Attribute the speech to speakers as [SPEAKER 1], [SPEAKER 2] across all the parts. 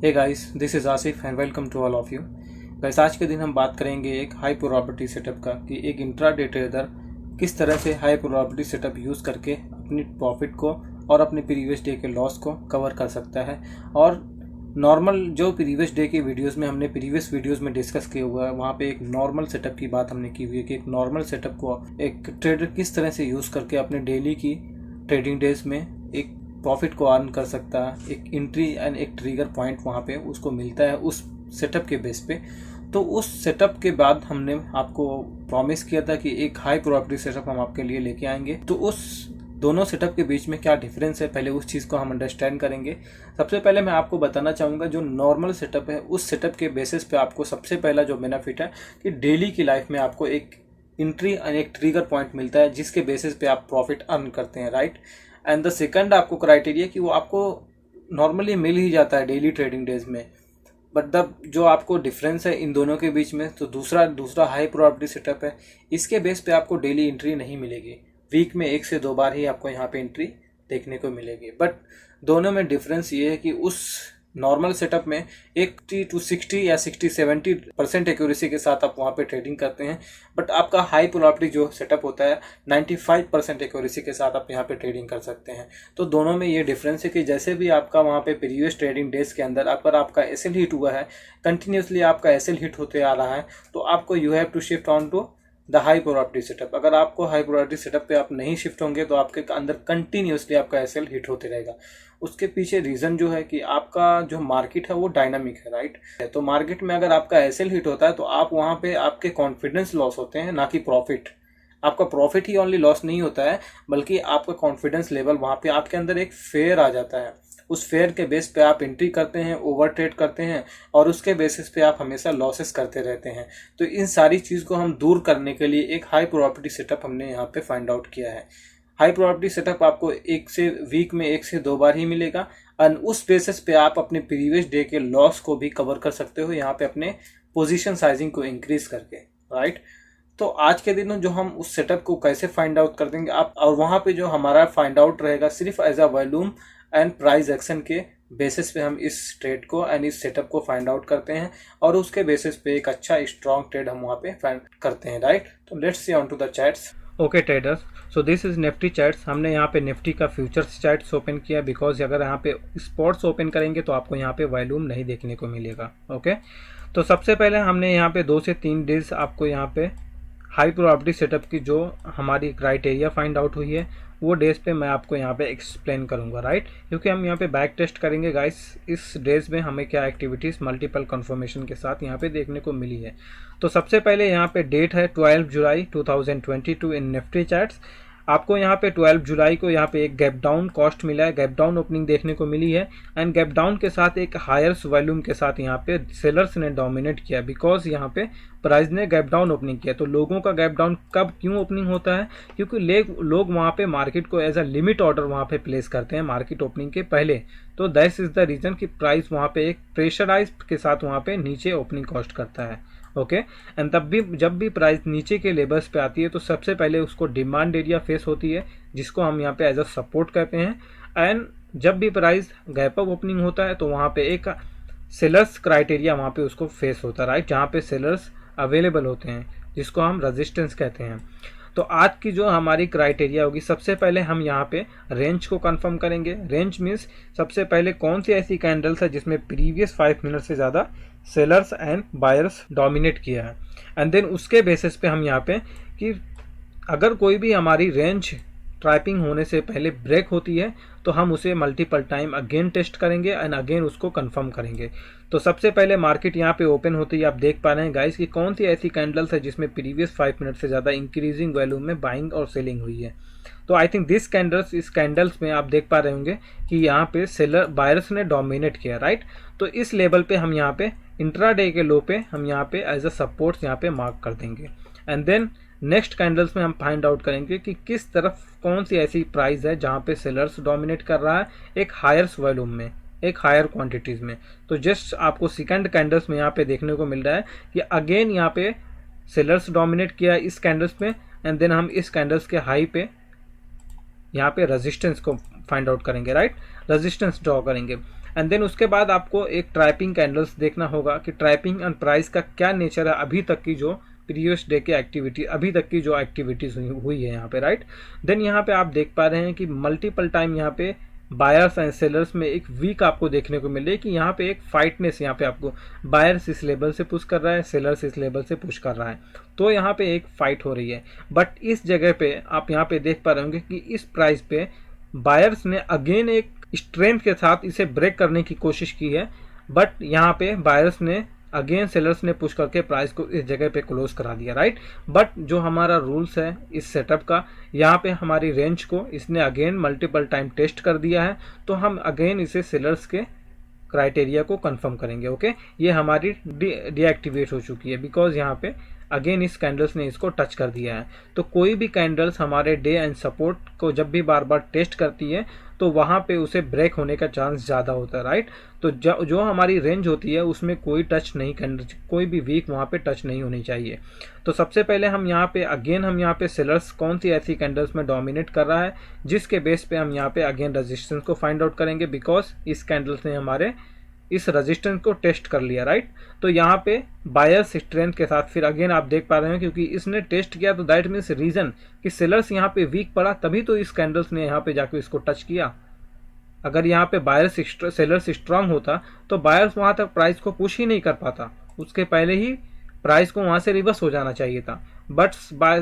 [SPEAKER 1] Hey guys, this is Asif and welcome to all of you. Guys, आज के दिन हम बात करेंगे एक हाई प्रोबेबिलिटी सेटअप का कि एक इंट्राडे ट्रेडर किस तरह से हाई प्रोबेबिलिटी सेटअप यूज़ करके अपनी प्रॉफिट को और अपने प्रीवियस डे के लॉस को कवर कर सकता है। और नॉर्मल जो प्रीवियस डे के वीडियोस में हमने प्रीवियस वीडियोस में डिस्कस किया हुआ है, वहाँ पे एक नॉर्मल सेटअप की बात हमने की हुई है कि एक नॉर्मल सेटअप को एक ट्रेडर किस तरह से यूज़ करके अपने डेली की ट्रेडिंग डेज में एक प्रॉफिट को अर्न कर सकता है। एक एंट्री एंड एक ट्रिगर पॉइंट वहाँ पे उसको मिलता है उस सेटअप के बेस पे। तो उस सेटअप के बाद हमने आपको प्रॉमिस किया था कि एक हाई प्रोबेबिलिटी सेटअप हम आपके लिए लेके आएंगे। तो उस दोनों सेटअप के बीच में क्या डिफरेंस है, पहले उस चीज़ को हम अंडरस्टैंड करेंगे। सबसे पहले मैं आपको बताना चाहूँगा जो नॉर्मल सेटअप है उस सेटअप के बेसिस पे आपको सबसे पहला जो बेनिफिट है कि डेली की लाइफ में आपको एक एंट्री एंड एक ट्रिगर पॉइंट मिलता है जिसके बेसिस पे आप प्रॉफिट अर्न करते हैं, राइट। एंड द सेकंड आपको क्राइटेरिया कि वो आपको नॉर्मली मिल ही जाता है डेली ट्रेडिंग डेज में। बट द जो आपको डिफरेंस है इन दोनों के बीच में, तो दूसरा हाई प्रोबेबिलिटी सेटअप है, इसके बेस पे आपको डेली एंट्री नहीं मिलेगी। वीक में 1 से 2 बार ही आपको यहाँ पे एंट्री देखने को मिलेगी। बट दोनों में डिफरेंस ये है कि उस नॉर्मल सेटअप में 80 to 60 या 60-70% एक्यूरेसी के साथ आप वहाँ पे ट्रेडिंग करते हैं। बट आपका हाई प्रोबेबिलिटी जो सेटअप होता है 95% एक्यूरेसी के साथ आप यहाँ पे ट्रेडिंग कर सकते हैं। तो दोनों में ये डिफरेंस है कि जैसे भी आपका वहाँ पे प्रीवियस ट्रेडिंग डेज के अंदर अगर आपका एसएल हिट हुआ है, कंटिन्यूसली आपका एसएल हिट होते आ रहा है, तो आपको you have to shift on to the high probability setup. अगर आपको हाई प्रोबेबिलिटी सेटअप पे आप नहीं शिफ्ट होंगे तो आपके अंदर कंटिन्यूसली आपका एसएल हिट होते रहेगा। उसके पीछे रीज़न जो है कि आपका जो मार्केट है वो डायनामिक है, राइट। तो मार्केट में अगर आपका एसएल हिट होता है तो आप वहाँ पे आपके कॉन्फिडेंस लॉस होते हैं, ना कि प्रॉफिट। आपका प्रॉफिट ही ओनली लॉस नहीं होता है, बल्कि आपका कॉन्फिडेंस लेवल वहाँ पे आपके अंदर एक फेयर आ जाता है। उस फेयर के बेस पे आप एंट्री करते हैं, ओवर ट्रेड करते हैं और उसके बेसिस पे आप हमेशा लॉसेस करते रहते हैं। तो इन सारी चीज़ को हम दूर करने के लिए एक हाई प्रोबेबिलिटी सेटअप हमने यहाँ पे फाइंड आउट किया है। हाई प्रोबेबिलिटी सेटअप आपको वीक में 1 से 2 बार ही मिलेगा और उस बेसिस पे आप अपने प्रीवियस डे के लॉस को भी कवर कर सकते हो यहाँ पे अपने पोजीशन साइजिंग को इंक्रीज करके, राइट। तो आज के दिन जो हम उस सेटअप को कैसे फाइंड आउट कर देंगे आप, और वहाँ पे जो हमारा फाइंड आउट रहेगा सिर्फ as a volume and price action के बेसिस पे हम इस ट्रेड को एंड इस सेटअप को फाइंड आउट करते हैं और उसके बेसिस पे एक अच्छा स्ट्रॉन्ग ट्रेड हम वहाँ पे फाइंड करते हैं, राइट। तो let's see on to the charts. Okay traders, so this is Nifty charts. हमने यहाँ पे निफ्टी का फ्यूचर्स चार्ट्स ओपन किया बिकॉज अगर यहाँ पे स्पॉट्स ओपन करेंगे तो आपको यहाँ पे वॉल्यूम नहीं देखने को मिलेगा। ओके, तो सबसे पहले हमने यहाँ पे 2 से 3 डेज आपको यहाँ पे हाई प्रोबेबिलिटी सेटअप की जो हमारी क्राइटेरिया फाइंड आउट हुई है वो डेज पे मैं आपको यहाँ पे एक्सप्लेन करूँगा, राइट। क्योंकि हम यहाँ पे बैक टेस्ट करेंगे गाइस इस डेज में हमें क्या एक्टिविटीज़ मल्टीपल कन्फर्मेशन के साथ यहाँ पे देखने को मिली है। तो सबसे पहले यहाँ पे डेट है 12 जुलाई 2022 इन निफ्टी चार्ट्स। आपको यहाँ पे 12 जुलाई को यहाँ पे एक गैप डाउन कॉस्ट मिला है, गैप डाउन ओपनिंग देखने को मिली है एंड गैप डाउन के साथ एक हायर्स वॉल्यूम के साथ यहाँ पे सेलर्स ने डोमिनेट किया बिकॉज यहाँ पे प्राइस ने गैप डाउन ओपनिंग किया। तो लोगों का गैप डाउन कब क्यों ओपनिंग होता है, क्योंकि लोग वहाँ पे मार्केट को एज अ लिमिट ऑर्डर वहाँ पे प्लेस करते हैं मार्केट ओपनिंग के पहले। तो दैट इज द रीज़न कि प्राइस वहाँ पे एक प्रेशराइज के साथ वहाँ पे नीचे ओपनिंग कॉस्ट करता है। ओके, एंड तब भी जब भी प्राइस नीचे के लेवल्स पे आती है तो सबसे पहले उसको डिमांड एरिया फेस होती है जिसको हम यहाँ पे एज अ सपोर्ट कहते हैं। एंड जब भी प्राइस गैप अप ओपनिंग होता है तो वहाँ पे एक सेलर्स क्राइटेरिया वहाँ पे उसको फेस होता है, राइट, जहाँ पे सेलर्स अवेलेबल होते हैं जिसको हम रेजिस्टेंस कहते हैं। तो आज की जो हमारी क्राइटेरिया होगी, सबसे पहले हम यहाँ पे रेंज को कंफर्म करेंगे। रेंज मीन्स सबसे पहले कौन सी ऐसी कैंडल्स है जिसमें प्रीवियस 5 मिनट से ज़्यादा सेलर्स एंड बायर्स डोमिनेट किया है। एंड देन उसके बेसिस पे हम यहाँ पे कि अगर कोई भी हमारी रेंज ट्रैपिंग होने से पहले ब्रेक होती है तो हम उसे मल्टीपल टाइम अगेन टेस्ट करेंगे एंड अगेन उसको कंफर्म करेंगे। तो सबसे पहले मार्केट यहाँ पे ओपन होती है, आप देख पा रहे हैं गाइस कि कौन सी ऐसी कैंडल्स है जिसमें प्रीवियस 5 मिनट से ज़्यादा इंक्रीजिंग वैल्यूम में बाइंग और सेलिंग हुई है। तो आई थिंक इस कैंडल्स में आप देख पा रहे होंगे कि यहाँ पे सेलर बायर्स ने डोमिनेट किया, राइट। तो इस लेवल पे हम यहाँ पे इंट्राडे के लो पे हम यहाँ पे एज अ सपोर्ट्स यहाँ पे मार्क कर देंगे। एंड देन नेक्स्ट कैंडल्स में हम फाइंड आउट करेंगे कि किस तरफ कौन सी ऐसी प्राइस है जहाँ पे सेलर्स डोमिनेट कर रहा है एक हायर्स वॉल्यूम में, एक हायर क्वांटिटीज़ में। तो जस्ट आपको सेकंड कैंडल्स में यहाँ पे देखने को मिल रहा है कि अगेन यहाँ पे सेलर्स डोमिनेट किया इस कैंडल्स में एंड देन हम इस कैंडल्स के हाई पे यहाँ पे रेजिस्टेंस को फाइंड आउट करेंगे, राइट, रेजिस्टेंस ड्रॉ करेंगे। एंड देन उसके बाद आपको एक ट्रैपिंग कैंडल्स देखना होगा कि ट्रैपिंग एंड प्राइस का क्या नेचर है, अभी तक की जो प्रीवियस डे की एक्टिविटी, अभी तक की जो एक्टिविटीज हुई है यहाँ पे, राइट। देन यहाँ पे आप देख पा रहे हैं कि मल्टीपल टाइम यहाँ पे बायर्स एंड सेलर्स में एक वीक आपको देखने को मिले कि यहाँ पे एक फाइटनेस, यहाँ पे आपको बायर्स इस लेवल से पुश कर रहा है, सेलर्स इस लेवल से पुश कर रहा है, तो यहाँ पे एक फाइट हो रही है। बट इस जगह पे आप यहाँ पे देख पा रहे होंगे कि इस प्राइस पे बायर्स ने अगेन एक स्ट्रेंथ के साथ इसे ब्रेक करने की कोशिश की है, बट यहाँ पे बायर्स ने अगेन सेलर्स ने पुश करके प्राइस को इस जगह पे क्लोज करा दिया, राइट। बट जो हमारा रूल्स है इस सेटअप का, यहाँ पे हमारी रेंज को इसने अगेन मल्टीपल टाइम टेस्ट कर दिया है, तो हम अगेन इसे सेलर्स के क्राइटेरिया को कंफर्म करेंगे। ओके, ये हमारी डीएक्टिवेट हो चुकी है बिकॉज यहाँ पे अगेन इस कैंडल्स ने इसको टच कर दिया है। तो कोई भी कैंडल्स हमारे डे एंड सपोर्ट को जब भी बार बार टेस्ट करती है तो वहाँ पे उसे ब्रेक होने का चांस ज़्यादा होता है, राइट। तो जो हमारी रेंज होती है उसमें कोई टच नहीं, कैंडल कोई भी वीक वहाँ पे टच नहीं होनी चाहिए। तो सबसे पहले हम यहाँ पे सेलर्स कौन सी ऐसी कैंडल्स में डोमिनेट कर रहा है जिसके बेस पे हम यहाँ पे अगेन रेजिस्टेंस को फाइंड आउट करेंगे, बिकॉज इस कैंडल्स ने हमारे इस रेजिस्टेंस को टेस्ट कर लिया, राइट। तो यहाँ पे बायर्स स्ट्रेंथ के साथ फिर अगेन आप देख पा रहे हैं क्योंकि इसने टेस्ट किया, तो दैट मीन्स रीजन कि सेलर्स यहाँ पे वीक पड़ा, तभी तो इस कैंडल्स ने यहाँ पे जाके इसको टच किया। अगर यहाँ पे बायर्स सेलर्स स्ट्रांग होता तो बायर्स वहाँ तक प्राइस को पुश ही नहीं कर पाता, उसके पहले ही प्राइस को वहाँ से रिवर्स हो जाना चाहिए था। बट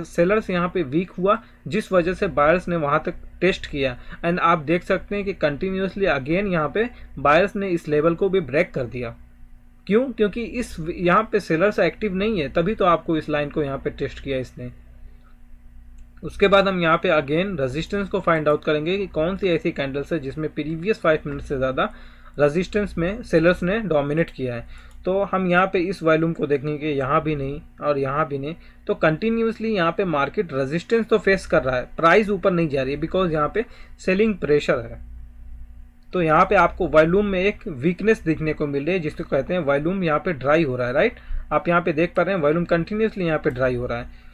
[SPEAKER 1] सेलर्स यहाँ पे वीक हुआ जिस वजह से बायर्स ने वहाँ तक टेस्ट किया, एंड आप देख सकते हैं कि कंटिन्यूसली अगेन यहाँ पे बायर्स ने इस लेवल को भी ब्रेक कर दिया। क्यों? क्योंकि इस यहाँ पे सेलर्स एक्टिव नहीं है, तभी तो आपको इस लाइन को यहाँ पे टेस्ट किया इसने। उसके बाद हम यहाँ पे अगेन रेजिस्टेंस को फाइंड आउट करेंगे कि कौन सी ऐसी कैंडल्स है जिसमें प्रीवियस 5 मिनट से ज़्यादा रेजिस्टेंस में सेलर्स ने डोमिनेट किया है। तो हम यहाँ पे इस वॉल्यूम को देखेंगे, यहाँ भी नहीं और यहाँ भी नहीं, तो कंटिन्यूसली यहाँ पे मार्केट रेजिस्टेंस तो फेस कर रहा है, प्राइस ऊपर नहीं जा रही है बिकॉज यहाँ पे सेलिंग प्रेशर है। तो यहाँ पे आपको वॉल्यूम में एक वीकनेस देखने को मिल रही है जिसको कहते हैं वॉल्यूम यहाँ पे ड्राई हो रहा है, राइट। आप यहाँ पे देख पा रहे हैं वॉल्यूम कंटिन्यूसली यहाँ पे ड्राई हो रहा है।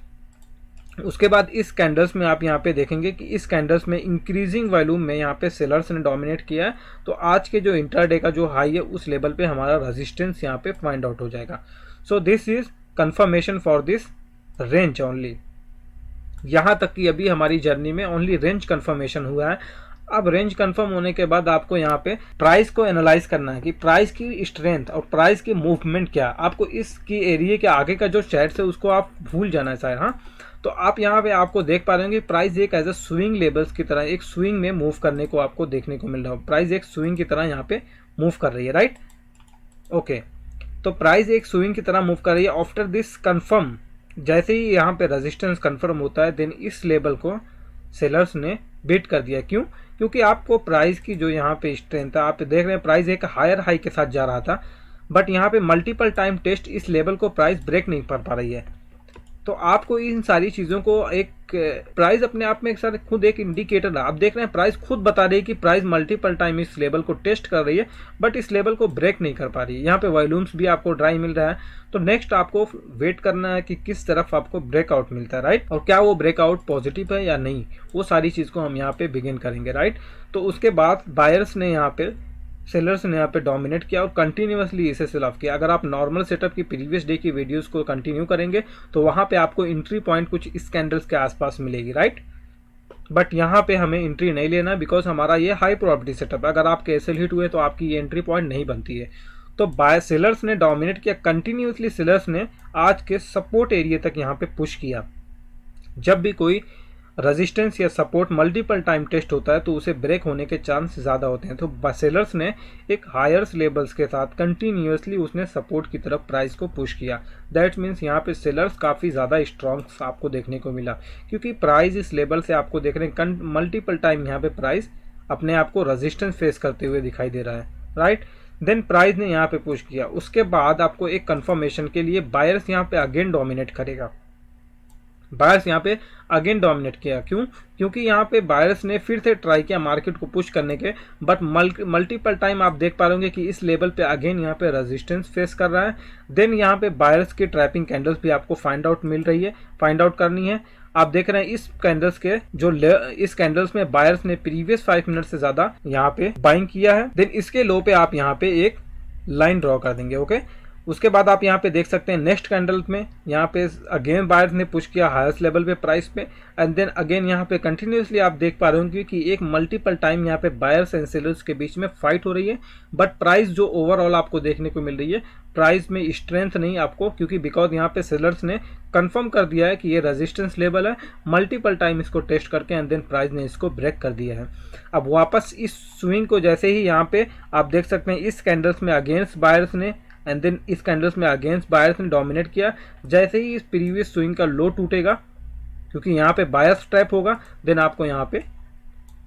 [SPEAKER 1] उसके बाद इस कैंडल्स में आप यहाँ पे देखेंगे कि इस कैंडल्स में इंक्रीजिंग वॉल्यूम में यहाँ पे सेलर्स ने डोमिनेट किया है, तो आज के जो इंटरडे का जो हाई है उस लेवल पे हमारा रेजिस्टेंस यहाँ पे फाइंड आउट हो जाएगा। सो this is confirmation for this range only. यहाँ तक कि अभी हमारी जर्नी में ओनली रेंज कंफर्मेशन हुआ है। अब रेंज कंफर्म होने के बाद आपको यहाँ पे प्राइस को एनालाइज करना है कि प्राइस की स्ट्रेंथ और प्राइस की मूवमेंट क्या। आपको इसकी एरिया के आगे का जो चैट्स है उसको आप भूल जाना है शायद, हाँ। तो आप यहाँ पे आपको देख पा रहे हैं कि प्राइस एक एज अ स्विंग लेवल्स की तरह एक स्विंग में मूव करने को आपको देखने को मिल रहा है। प्राइस एक स्विंग की तरह यहाँ पे मूव कर रही है, राइट। ओके, तो प्राइस एक स्विंग की तरह मूव कर रही है। आफ्टर दिस कंफर्म, जैसे ही यहाँ पे रेजिस्टेंस कंफर्म होता है देन इस लेवल को सेलर्स ने बीट कर दिया। क्यों? क्योंकि आपको प्राइस की जो यहाँ पे स्ट्रेंथ है, आप देख रहे हैं प्राइस एक हायर हाई के साथ जा रहा था, बट यहाँ पे मल्टीपल टाइम टेस्ट इस लेवल को प्राइस ब्रेक नहीं कर पा रही है। तो आपको इन सारी चीज़ों को एक प्राइस अपने आप में एक साथ खुद एक इंडिकेटर है। आप देख रहे हैं प्राइस खुद बता रही है कि प्राइस मल्टीपल टाइम इस लेवल को टेस्ट कर रही है बट इस लेवल को ब्रेक नहीं कर पा रही है। यहाँ पे वॉल्यूम्स भी आपको ड्राई मिल रहा है, तो नेक्स्ट आपको वेट करना है कि किस तरफ आपको ब्रेकआउट मिलता है, राइट। और क्या वो ब्रेकआउट पॉजिटिव है या नहीं, वो सारी चीज़ को हम यहाँ पे बिगिन करेंगे, राइट। तो उसके बाद बायर्स ने यहाँ पे सेलर्स ने यहाँ पे डोमिनेट किया और कंटिन्यूसली इसे सेल ऑफ किया। अगर आप नॉर्मल सेटअप की प्रीवियस डे की वीडियोस को कंटिन्यू करेंगे तो वहाँ पे आपको एंट्री पॉइंट कुछ इस कैंडल्स के आसपास मिलेगी, राइट। बट यहाँ पे हमें एंट्री नहीं लेना बिकॉज हमारा ये हाई प्रोबेबिलिटी सेटअप है। अगर आपके एसएल हिट हुए तो आपकी ये एंट्री पॉइंट नहीं बनती है। तो बाय सेलर्स ने डोमिनेट किया कंटिन्यूसली, सेलर्स ने आज के सपोर्ट एरिया तक यहाँ पे पुश किया। जब भी कोई रेजिस्टेंस या सपोर्ट मल्टीपल टाइम टेस्ट होता है तो उसे ब्रेक होने के चांस ज़्यादा होते हैं। तो सेलर्स ने एक हायर लेवल्स के साथ कंटिन्यूसली उसने सपोर्ट की तरफ प्राइस को पुश किया। दैट मीन्स यहाँ पे सेलर्स काफ़ी ज़्यादा स्ट्रॉन्ग आपको देखने को मिला, क्योंकि प्राइस इस लेवल से आपको देख रहे हैं मल्टीपल टाइम यहाँ पे प्राइस अपने आप को रेजिस्टेंस फेस करते हुए दिखाई दे रहा है, राइट। देन प्राइस ने यहाँ पे पुश किया। उसके बाद आपको एक कंफर्मेशन के लिए बायर्स यहाँ पे अगेन डोमिनेट करेगा। बायर्स यहाँ पे अगेन डोमिनेट किया। क्यों? क्योंकि यहाँ पे बायर्स ने फिर से ट्राई किया मार्केट को पुश करने के, बट मल्टीपल टाइम आप देख पा रहे होंगे कि इस लेवल पे अगेन यहाँ पे रेजिस्टेंस फेस कर रहा है। देन यहाँ पे बायर्स की ट्रैपिंग कैंडल्स भी आपको फाइंड आउट करनी है। आप देख रहे हैं इस कैंडल्स के इस कैंडल्स में बायर्स ने प्रीवियस 5 मिनट से ज्यादा यहाँ पे बाइंग किया है। देन इसके लो पे आप यहाँ पे एक लाइन ड्रॉ कर देंगे। ओके, उसके बाद आप यहाँ पे देख सकते हैं नेक्स्ट कैंडल में यहाँ पे अगेन बायर्स ने पुश किया हाईएस्ट लेवल पे प्राइस पे, एंड देन अगेन यहाँ पे कंटिन्यूसली आप देख पा रहे होंगे कि एक मल्टीपल टाइम यहाँ पे बायर्स एंड सेलर्स के बीच में फाइट हो रही है। बट प्राइस जो ओवरऑल आपको देखने को मिल रही है, प्राइस में स्ट्रेंथ नहीं आपको, क्योंकि बिकॉज यहाँ पे सेलर्स ने कंफर्म कर दिया है कि ये रेजिस्टेंस लेवल है, मल्टीपल टाइम इसको टेस्ट करके एंड देन प्राइस ने इसको ब्रेक कर दिया है। अब वापस इस स्विंग को जैसे ही यहाँ पे आप देख सकते हैं इस कैंडल्स में अगेंस्ट बायर्स ने एंड देन इस कैंडल्स में अगेंस्ट बायर्स ने डोमिनेट किया। जैसे ही इस प्रीवियस स्विंग का लो टूटेगा, क्योंकि यहाँ पे बायर्स ट्रैप होगा, देन आपको यहाँ पे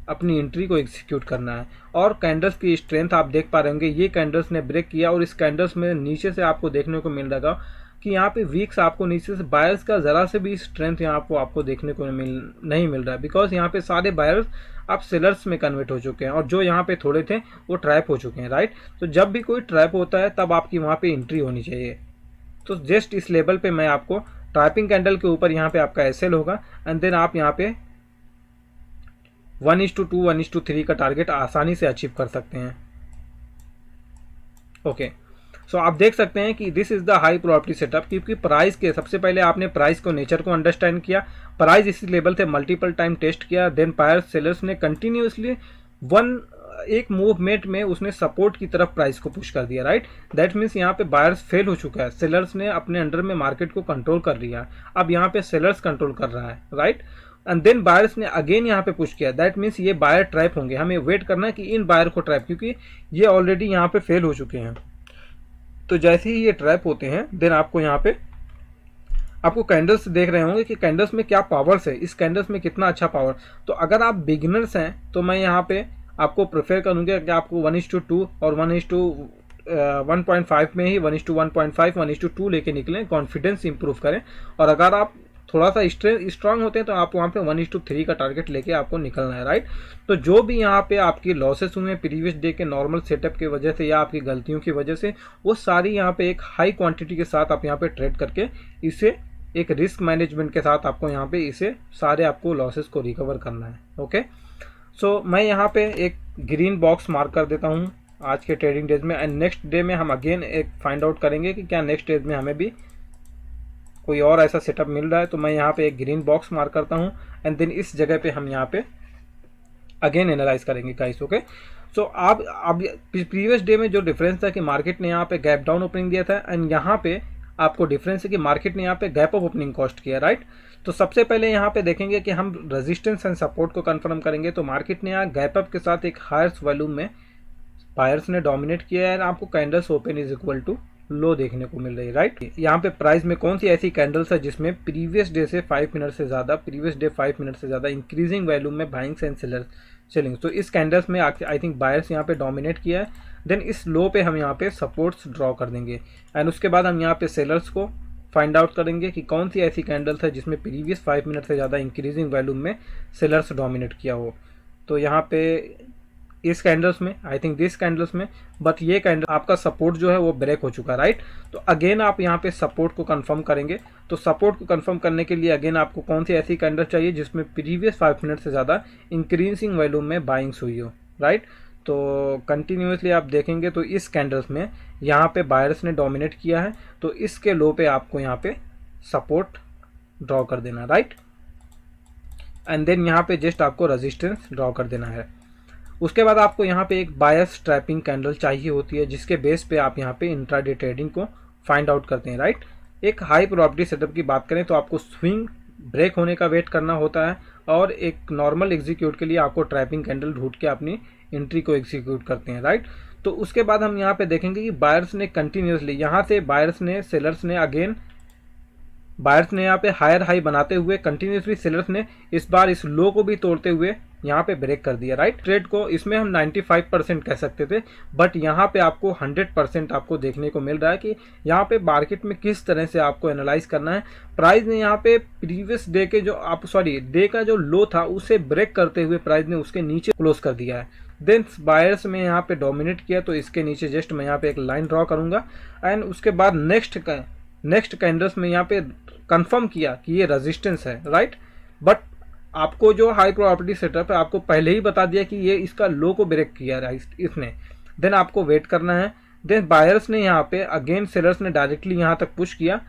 [SPEAKER 1] अपनी एंट्री को एग्जीक्यूट करना है। और कैंडल्स की स्ट्रेंथ आप देख पा रहे होंगे, ये कैंडल्स ने ब्रेक किया और इस कैंडल्स में नीचे से आपको देखने को मिल रहा कि यहाँ पे वीक्स आपको नीचे से बायर्स का जरा से भी स्ट्रेंथ यहाँ पे आपको देखने को नहीं मिल रहा है, बिकॉज यहाँ पे सारे बायर्स आप सेलर्स में कन्वर्ट हो चुके हैं और जो यहाँ पे थोड़े थे वो ट्रैप हो चुके हैं, राइट। तो जब भी कोई ट्रैप होता है तब आपकी वहाँ पे एंट्री होनी चाहिए। तो जस्ट इस लेवल पे मैं आपको ट्रैपिंग कैंडल के ऊपर यहाँ पे आपका एसएल होगा एंड देन आप यहाँ पे 1:2 1:3 का टारगेट आसानी से अचीव कर सकते हैं। ओके, सो आप देख सकते हैं कि this is the high probability setup, क्योंकि प्राइस के सबसे पहले आपने प्राइस को नेचर को अंडरस्टैंड किया, प्राइस इसी लेवल से मल्टीपल टाइम टेस्ट किया, देन बायर्स सेलर्स ने कंटिन्यूसली एक मूवमेंट में उसने सपोर्ट की तरफ प्राइस को पुश कर दिया, राइट। दैट मीन्स यहाँ पे बायर्स फेल हो चुका है, सेलर्स ने अपने अंडर में मार्केट को कंट्रोल कर लिया, अब यहाँ पे सेलर्स कंट्रोल कर रहा है, राइट। एंड देन बायर्स ने अगेन यहाँ पे पुश किया, दैट मीन्स ये बायर ट्रैप होंगे, हमें वेट करना है कि इन बायर को ट्रैप, क्योंकि ये ऑलरेडी यहाँ पे फेल हो चुके हैं। तो जैसे ही ये ट्रैप होते हैं देन आपको यहाँ पे आपको कैंडल्स देख रहे होंगे कि कैंडल्स में क्या पावर्स है, इस कैंडल्स में कितना अच्छा पावर। तो अगर आप बिगिनर्स हैं तो मैं यहाँ पे आपको प्रेफर करूँगा कि आपको 1:2 और 1:1.5 में ही 1:1.5 1:2 लेके निकलें, कॉन्फिडेंस इंप्रूव करें। और अगर आप थोड़ा सा स्ट्रांग होते हैं तो आप वहाँ पे 1:3 का टारगेट लेके आपको निकलना है, राइट। तो जो भी यहाँ पे आपकी लॉसेस हुए प्रीवियस डे के नॉर्मल सेटअप की वजह से या आपकी गलतियों की वजह से, वो सारी यहाँ पे एक हाई क्वांटिटी के साथ आप यहाँ पे ट्रेड करके इसे एक रिस्क मैनेजमेंट के साथ आपको यहाँ पे इसे सारे आपको लॉसेस को रिकवर करना है। ओके, सो मैं यहाँ पे एक ग्रीन बॉक्स मार्क कर देता हूँ आज के ट्रेडिंग डेज में, एंड नेक्स्ट डे में हम अगेन एक फाइंड आउट करेंगे कि क्या नेक्स्ट डेज में हमें भी कोई और ऐसा सेटअप मिल रहा है। तो मैं यहाँ पे एक ग्रीन बॉक्स मार्क करता हूँ एंड देन इस जगह पे हम यहाँ पे अगेन एनालाइज करेंगे गाइस। ओके, सो अब प्रीवियस डे में जो डिफरेंस था कि मार्केट ने यहाँ पे गैप डाउन ओपनिंग दिया था, एंड यहाँ पे आपको डिफरेंस है कि मार्केट ने यहाँ पे गैप अप ओपनिंग कॉस्ट किया, राइट। तो सबसे पहले यहाँ पे देखेंगे कि हम रेजिस्टेंस एंड सपोर्ट को कंफर्म करेंगे। तो मार्केट ने यहाँ गैप अप के साथ एक हायर वॉल्यूम में बायर्स ने डोमिनेट किया है, आपको candles open is equal to low देखने को मिल रही है, राइट। यहाँ पे प्राइस में कौन सी ऐसी कैंडल्स है जिसमें प्रीवियस डे से 5 मिनट से ज़्यादा इंक्रीजिंग वैल्यूम में बाइंग्स एंड सेलिंग। तो इस कैंडल्स में आई थिंक बायर्स यहाँ पे डोमिनेट किया है। देन इस लो पे हम यहाँ पे सपोर्ट्स ड्रॉ कर देंगे एंड उसके बाद हम यहाँ पे सेलर्स को फाइंड आउट करेंगे कि कौन सी ऐसी कैंडल्स है जिसमें प्रीवियस 5 मिनट से ज़्यादा इंक्रीजिंग वैल्यूम में सेलर्स डोमिनेट किया हो। तो यहाँ पे इस कैंडल्स में आई थिंक दिस कैंडल्स में, बट ये कैंडल आपका सपोर्ट जो है वो ब्रेक हो चुका है, राइट। तो अगेन आप यहाँ पे सपोर्ट को कंफर्म करेंगे। तो सपोर्ट को कंफर्म करने के लिए अगेन आपको कौन सी ऐसी कैंडल चाहिए जिसमें प्रीवियस 5 मिनट से ज़्यादा इंक्रीजिंग वैल्यूम में बाइंग्स हुई हो, राइट। तो कंटिन्यूसली आप देखेंगे तो इस कैंडल्स में यहाँ पे बायर्स ने डोमिनेट किया है, तो इसके लो पे आपको यहाँ पे सपोर्ट ड्रॉ कर देना, राइट। एंड देन यहाँ पे जस्ट आपको रेजिस्टेंस ड्रॉ कर देना है। उसके बाद आपको यहाँ पे एक बायर्स ट्रैपिंग कैंडल चाहिए होती है जिसके बेस पे आप यहाँ पे इंट्राडे ट्रेडिंग को फाइंड आउट करते हैं, राइट। एक हाई प्रोबेबिलिटी सेटअप की बात करें तो आपको स्विंग ब्रेक होने का वेट करना होता है और एक नॉर्मल एग्जीक्यूट के लिए आपको ट्रैपिंग कैंडल ढूंढ के अपनी एंट्री को एग्जीक्यूट करते हैं, राइट। तो उसके बाद हम यहाँ पे देखेंगे कि बायर्स ने कंटिन्यूसली यहाँ से बायर्स ने सेलर्स ने अगेन बायर्स ने यहाँ पे हायर हाई बनाते हुए कंटिन्यूसली सेलर्स ने इस बार इस लो को भी तोड़ते हुए यहाँ पे ब्रेक कर दिया, राइट। ट्रेड को इसमें हम 95% कह सकते थे, बट यहाँ पे आपको 100% आपको देखने को मिल रहा है कि यहाँ पे मार्केट में किस तरह से आपको एनालाइज करना है। प्राइस ने यहाँ पे प्रीवियस डे के जो डे का जो लो था उसे ब्रेक करते हुए प्राइस ने उसके नीचे क्लोज कर दिया है। देन बायर्स में यहाँ पे डोमिनेट किया, तो इसके नीचे जस्ट मैं यहाँ पे एक लाइन ड्रॉ करूंगा एंड उसके बाद नेक्स्ट कैंडल्स में यहाँ पे कंफर्म किया कि ये रेजिस्टेंस है, राइट। बट आपको जो हाई प्रोबेबिलिटी सेटअप है आपको पहले ही बता दिया कि ये इसका लो को ब्रेक किया है इसने। देन आपको वेट करना है। देन बायर्स ने यहाँ पे अगेन सेलर्स ने डायरेक्टली यहाँ तक पुश किया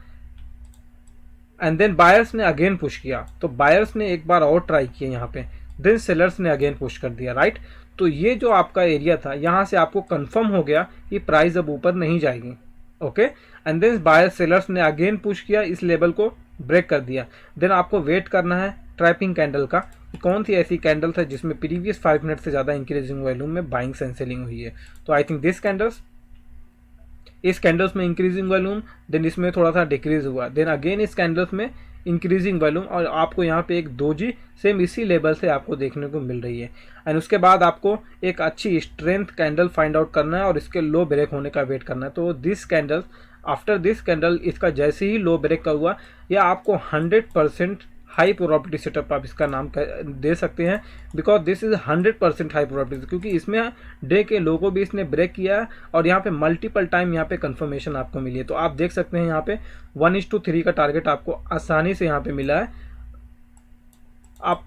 [SPEAKER 1] एंड देन बायर्स ने अगेन पुश किया, तो बायर्स ने एक बार और ट्राई किया यहाँ पे, देन सेलर्स ने अगेन पुश कर दिया, राइट। तो ये जो आपका एरिया था यहाँ से आपको कंफर्म हो गया कि प्राइस अब ऊपर नहीं जाएगी, okay. And then buyers sellers ने अगेन पुश किया, इस लेवल को ब्रेक कर दिया। देन आपको वेट करना है ट्रैपिंग कैंडल का, कौन सी ऐसी कैंडल है जिसमें प्रीवियस 5 मिनट से ज़्यादा इंक्रीजिंग वॉल्यूम में बाइंग एंड सेलिंग हुई है। तो आई थिंक इस कैंडल्स में इंक्रीजिंग वॉल्यूम, देन इसमें थोड़ा सा डिक्रीज हुआ, देन अगेन इस कैंडल्स में इंक्रीजिंग वॉल्यूम, और आपको यहाँ पे एक दोजी सेम इसी लेवल से आपको देखने को मिल रही है। एंड उसके बाद आपको एक अच्छी स्ट्रेंथ कैंडल फाइंड आउट करना है और इसके लो ब्रेक होने का वेट करना है। तो this candle, after this candle, इसका जैसे ही लो ब्रेक का हुआ, या आपको 100% हाई प्रोबेबिलिटी सेटअप आप इसका नाम दे सकते हैं, because this is 100% high probability, क्योंकि इसमें डे के लो को भी इसने ब्रेक किया है और यहाँ पे मल्टीपल टाइम यहाँ पे कंफर्मेशन आपको मिली है। तो आप देख सकते हैं यहाँ पे 1:3 का टारगेट आपको आसानी से यहाँ पे मिला है। आप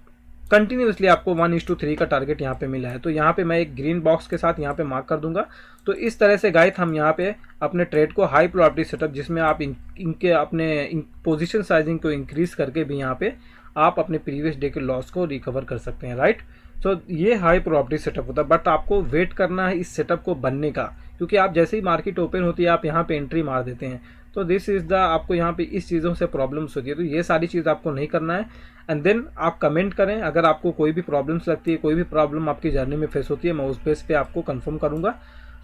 [SPEAKER 1] कंटिन्यूसली आपको 1:3 का टारगेट यहाँ पे मिला है। तो यहाँ पे मैं एक ग्रीन बॉक्स के साथ यहाँ पे मार्क कर दूंगा। तो इस तरह से गाइस हम यहाँ पे अपने ट्रेड को हाई प्रोबेबिलिटी सेटअप, जिसमें आप इनके अपने पोजीशन साइजिंग को इंक्रीज करके भी यहाँ पे आप अपने प्रीवियस डे के लॉस को रिकवर कर सकते हैं, राइट। तो ये हाई प्रोबेबिलिटी सेटअप होता है, बट आपको वेट करना है इस सेटअप को बनने का, क्योंकि आप जैसे ही मार्केट ओपन होती है आप यहाँ पे एंट्री मार देते हैं। तो दिस इज द, आपको यहाँ पे इस चीज़ों से प्रॉब्लम्स होती है, तो ये सारी चीज़ आपको नहीं करना है। एंड देन आप कमेंट करें अगर आपको कोई भी प्रॉब्लम्स लगती है, कोई भी प्रॉब्लम आपकी जर्नी में फेस होती है, मैं उस बेस पे आपको कंफर्म करूंगा।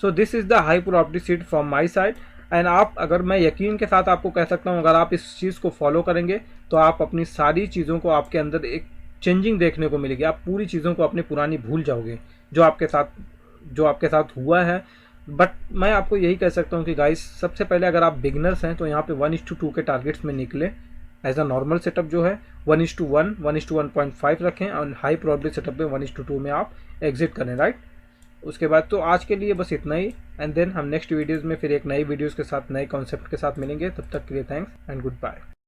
[SPEAKER 1] सो this is the high probability seat from my side. And आप, अगर मैं यकीन के साथ आपको कह सकता हूँ, अगर आप इस चीज़ को फॉलो करेंगे तो आप अपनी सारी चीज़ों को, आपके अंदर एक चेंजिंग देखने को मिलेगी। आप पूरी चीज़ों को अपनी पुरानी भूल जाओगे जो आपके साथ हुआ है। बट मैं आपको यही कह सकता हूँ कि गाइस, सबसे पहले अगर आप बिगनर्स हैं तो यहाँ पे 1:2 के टारगेट्स में निकले। एज अ नॉर्मल सेटअप जो है 1:1, 1:1.5 रखें, और हाई प्रोबेबिलिटी सेटअप में 1:2 में आप एग्जिट करें, राइट। उसके बाद तो आज के लिए बस इतना ही। एंड देन हम नेक्स्ट वीडियोज़ में फिर एक नई वीडियोज़ के साथ, नए कॉन्सेप्ट के साथ मिलेंगे। तब तक के लिए थैंक्स एंड गुड बाय।